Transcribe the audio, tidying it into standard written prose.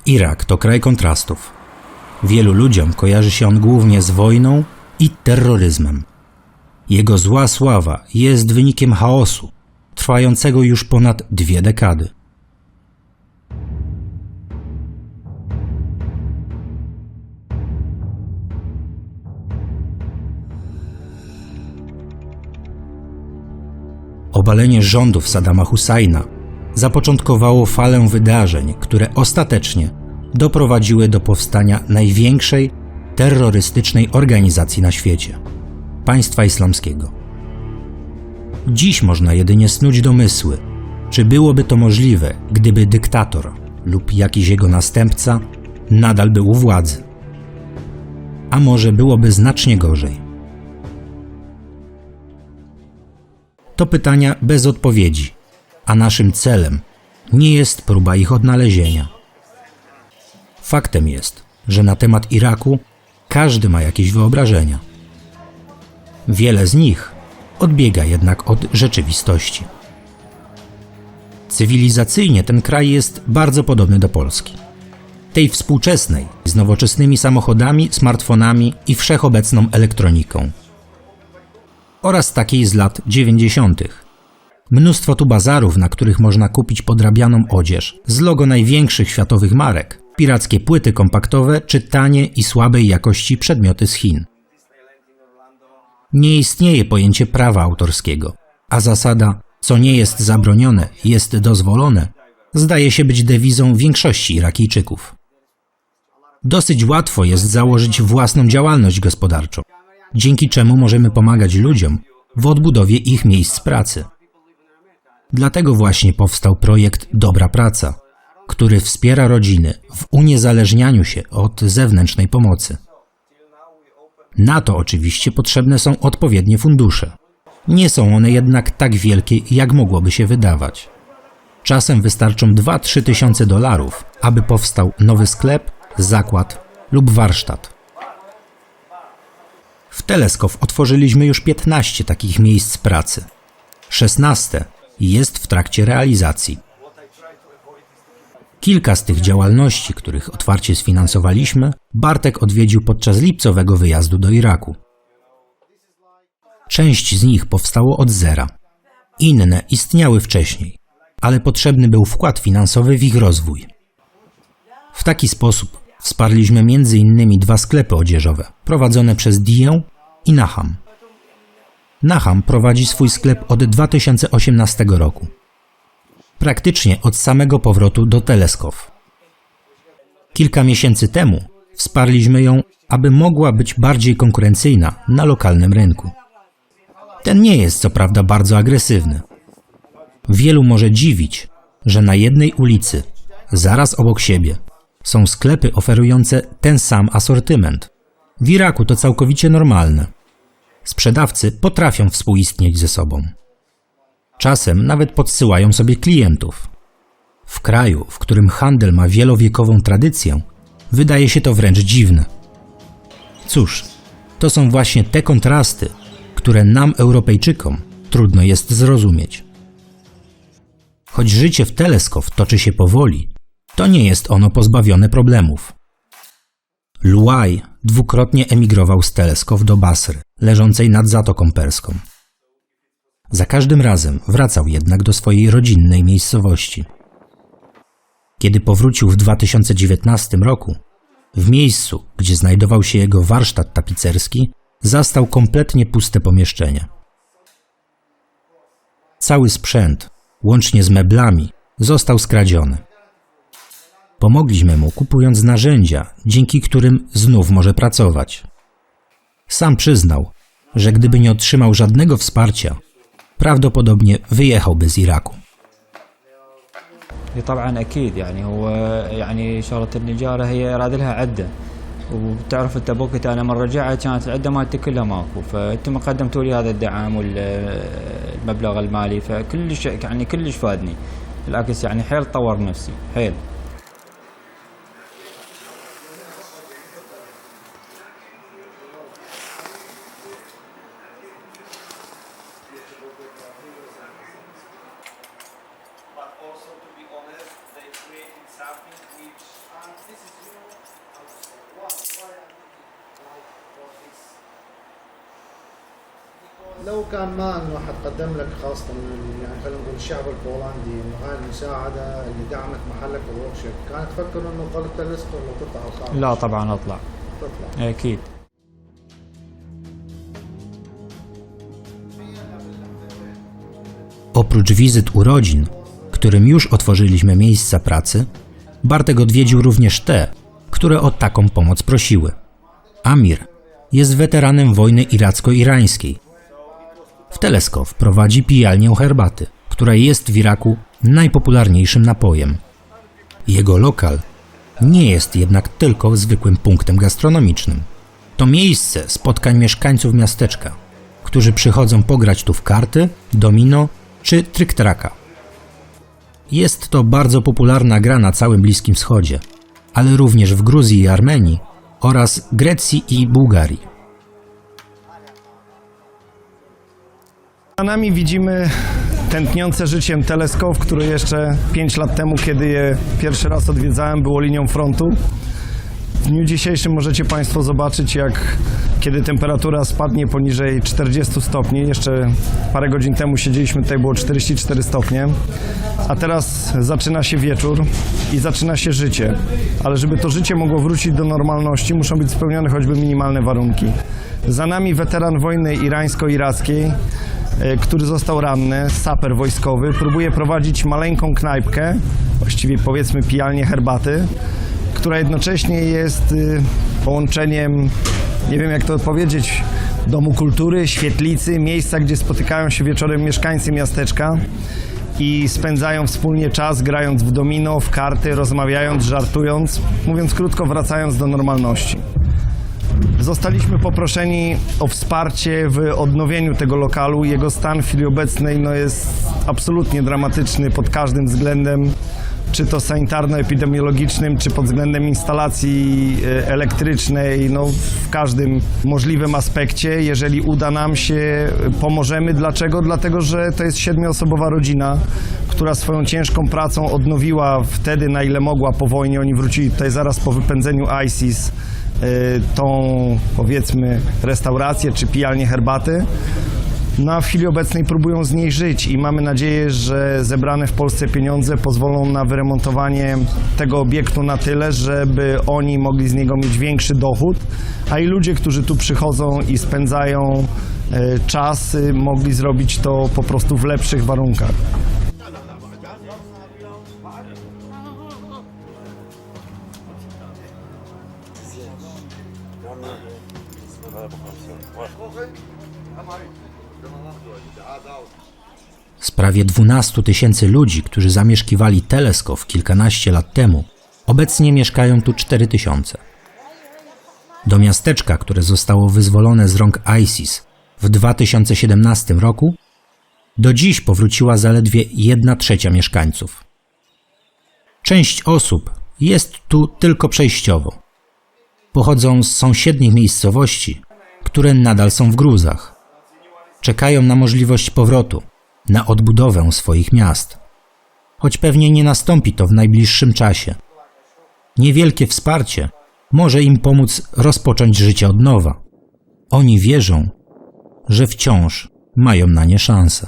Irak to kraj kontrastów. Wielu ludziom kojarzy się on głównie z wojną i terroryzmem. Jego zła sława jest wynikiem chaosu, trwającego już ponad 2 dekady. Obalenie rządów Saddama Husajna zapoczątkowało falę wydarzeń, które ostatecznie doprowadziły do powstania największej terrorystycznej organizacji na świecie – Państwa Islamskiego. Dziś można jedynie snuć domysły, czy byłoby to możliwe, gdyby dyktator lub jakiś jego następca nadal był u władzy. A może byłoby znacznie gorzej. To pytania bez odpowiedzi, a naszym celem nie jest próba ich odnalezienia. Faktem jest, że na temat Iraku każdy ma jakieś wyobrażenia. Wiele z nich odbiega jednak od rzeczywistości. Cywilizacyjnie ten kraj jest bardzo podobny do Polski. Tej współczesnej, z nowoczesnymi samochodami, smartfonami i wszechobecną elektroniką. Oraz takiej z lat 90. Mnóstwo tu bazarów, na których można kupić podrabianą odzież z logo największych światowych marek, pirackie płyty kompaktowe czy tanie i słabej jakości przedmioty z Chin. Nie istnieje pojęcie prawa autorskiego, a zasada co nie jest zabronione, jest dozwolone zdaje się być dewizą większości Irakijczyków. Dosyć łatwo jest założyć własną działalność gospodarczą, dzięki czemu możemy pomagać ludziom w odbudowie ich miejsc pracy. Dlatego właśnie powstał projekt Dobra Praca, który wspiera rodziny w uniezależnianiu się od zewnętrznej pomocy. Na to oczywiście potrzebne są odpowiednie fundusze. Nie są one jednak tak wielkie, jak mogłoby się wydawać. Czasem wystarczą 2–3 tysiące dolarów, aby powstał nowy sklep, zakład lub warsztat. W Teleskow otworzyliśmy już 15 takich miejsc pracy. 16 jest w trakcie realizacji. Kilka z tych działalności, których otwarcie sfinansowaliśmy, Bartek odwiedził podczas lipcowego wyjazdu do Iraku. Część z nich powstało od zera. Inne istniały wcześniej, ale potrzebny był wkład finansowy w ich rozwój. W taki sposób wsparliśmy m.in. 2 sklepy odzieżowe prowadzone przez Dię i Naham. Naham prowadzi swój sklep od 2018 roku. Praktycznie od samego powrotu do Teleskow. Kilka miesięcy temu wsparliśmy ją, aby mogła być bardziej konkurencyjna na lokalnym rynku. Ten nie jest co prawda bardzo agresywny. Wielu może dziwić, że na jednej ulicy, zaraz obok siebie, są sklepy oferujące ten sam asortyment. W Iraku to całkowicie normalne. Sprzedawcy potrafią współistnieć ze sobą. Czasem nawet podsyłają sobie klientów. W kraju, w którym handel ma wielowiekową tradycję, wydaje się to wręcz dziwne. Cóż, to są właśnie te kontrasty, które nam, Europejczykom, trudno jest zrozumieć. Choć życie w Teleskow toczy się powoli, to nie jest ono pozbawione problemów. Luaj 2-krotnie emigrował z Teleskow do Basry, leżącej nad Zatoką Perską. Za każdym razem wracał jednak do swojej rodzinnej miejscowości. Kiedy powrócił w 2019 roku, w miejscu, gdzie znajdował się jego warsztat tapicerski, zastał kompletnie puste pomieszczenie. Cały sprzęt, łącznie z meblami, został skradziony. Pomogliśmy mu, kupując narzędzia, dzięki którym znów może pracować. Sam przyznał, że gdyby nie otrzymał żadnego wsparcia, prawdopodobnie wyjechałby z Iraku. طبعا اكيد هو شغله النجاره هي راد لها عده وبتعرف انت بوقت انا من رجعت كانت العده مالتي كلها ماكو فانتم قدمتوا لي هذا الدعم والمبلغ المالي فكلش كلش فادني بالعكس حيل طور نفسي حيل. لو كان ما انه واحد قدم لك خاصة يعني خلينا نقول الشعب البولندي انه هاي المساعدة اللي دعمت محلك الوركشوب، كانت تفكر انه قلت تلسك ولا تطلع على الخارج؟ لا طبعا أطلع تطلع. أكيد. Oprócz wizyt urodzin, którym już otworzyliśmy miejsca pracy, Bartek odwiedził również te, które o taką pomoc prosiły. Amir jest weteranem wojny iracko-irańskiej. W Teleskow prowadzi pijalnię herbaty, która jest w Iraku najpopularniejszym napojem. Jego lokal nie jest jednak tylko zwykłym punktem gastronomicznym. To miejsce spotkań mieszkańców miasteczka, którzy przychodzą pograć tu w karty, domino czy tryk-traka. Jest to bardzo popularna gra na całym Bliskim Wschodzie, ale również w Gruzji i Armenii oraz Grecji i Bułgarii. Za nami widzimy tętniące życiem Teleskow, który jeszcze 5 lat temu, kiedy je pierwszy raz odwiedzałem, było linią frontu. W dniu dzisiejszym możecie Państwo zobaczyć, jak kiedy temperatura spadnie poniżej 40 stopni, jeszcze parę godzin temu siedzieliśmy tutaj, było 44 stopnie, a teraz zaczyna się wieczór i zaczyna się życie. Ale żeby to życie mogło wrócić do normalności, muszą być spełnione choćby minimalne warunki. Za nami weteran wojny irańsko-irackiej, który został ranny, saper wojskowy, próbuje prowadzić maleńką knajpkę, właściwie powiedzmy pijalnię herbaty, która jednocześnie jest połączeniem, nie wiem jak to powiedzieć, domu kultury, świetlicy, miejsca, gdzie spotykają się wieczorem mieszkańcy miasteczka i spędzają wspólnie czas, grając w domino, w karty, rozmawiając, żartując, mówiąc krótko, wracając do normalności. Zostaliśmy poproszeni o wsparcie w odnowieniu tego lokalu. Jego stan w chwili obecnej jest absolutnie dramatyczny pod każdym względem, czy to sanitarno-epidemiologicznym, czy pod względem instalacji elektrycznej, no w każdym możliwym aspekcie. Jeżeli uda nam się, pomożemy. Dlaczego? Dlatego, że to jest 7-osobowa rodzina, która swoją ciężką pracą odnowiła wtedy, na ile mogła po wojnie. Oni wrócili tutaj zaraz po wypędzeniu ISIS, tą, powiedzmy, restaurację czy pijalnię herbaty. No a w chwili obecnej próbują z niej żyć i mamy nadzieję, że zebrane w Polsce pieniądze pozwolą na wyremontowanie tego obiektu na tyle, żeby oni mogli z niego mieć większy dochód, a i ludzie, którzy tu przychodzą i spędzają czas, mogli zrobić to po prostu w lepszych warunkach. Z prawie 12 000 ludzi, którzy zamieszkiwali Teleskow kilkanaście lat temu, obecnie mieszkają tu 4 000. Do miasteczka, które zostało wyzwolone z rąk ISIS w 2017 roku, do dziś powróciła zaledwie 1/3 mieszkańców. Część osób jest tu tylko przejściowo. Pochodzą z sąsiednich miejscowości, które nadal są w gruzach. Czekają na możliwość powrotu, na odbudowę swoich miast. Choć pewnie nie nastąpi to w najbliższym czasie. Niewielkie wsparcie może im pomóc rozpocząć życie od nowa. Oni wierzą, że wciąż mają na nie szansę.